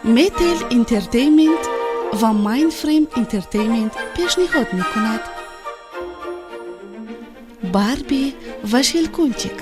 метел انترتینمنت و مایند فریم انترتینمنت پیشنهاد میکند باربی و شیلکونچیک.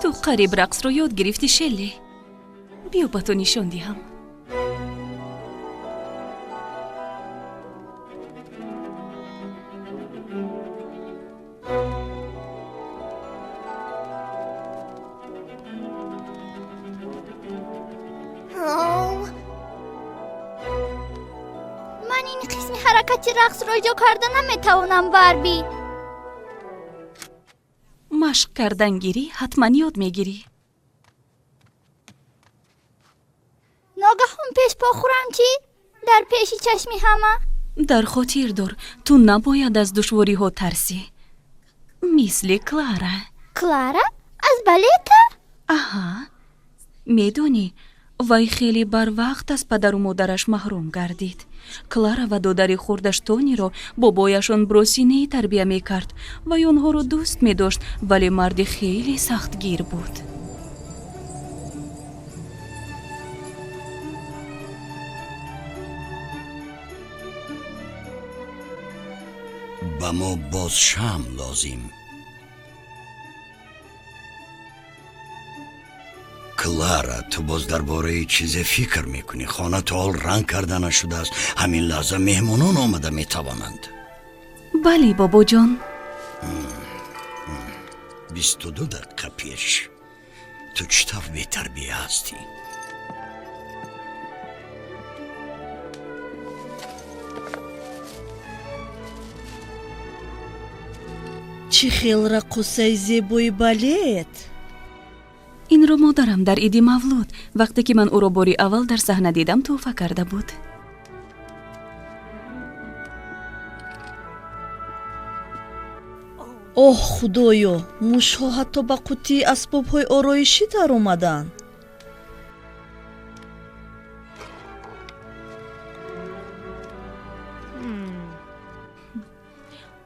تو قریب رقص رو یاد گرفتی شلی. بیا با تو نشان دهم. من این قسمی حرکت رقص رو ایجا کردن نمیتوانم باربی. مشق کردن گیری حتما یاد میگیری. ناگهان پیش پا خورم چی؟ در پیشی چشمی همه؟ در خاطر دار تو نباید از دشواری ها ترسی. مثل کلارا. کلارا؟ از بالتا؟ آها. میدونی وای خیلی بر وقت از پدر و مادرش محروم گردید. کلارا و دادر خوردش تونی رو بابایشون بروسینی تربیه میکرد و اونها رو دوست میداشت، ولی مرد خیلی سخت گیر بود. با ما باز شام لازم. کلارا تو باز درباره چیز فکر میکنی؟ خانه تو حال رنگ کرده نشده است. همین لحظه مهمونان آمده میتوانند. بله بابا جان. 22 دقیقه پیش تو چطور بی تربیه هستی؟ چی خیل رقصای زیبای بالت. این رو مادرم در عید مولود وقتی که من او رو باری اول در صحنه دیدم تحفه کرده بود. اوه خدایا، موشها حتی با قوطی اسباب‌های آرایشی در اومدن.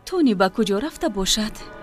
تونی با کجا رفته باشد؟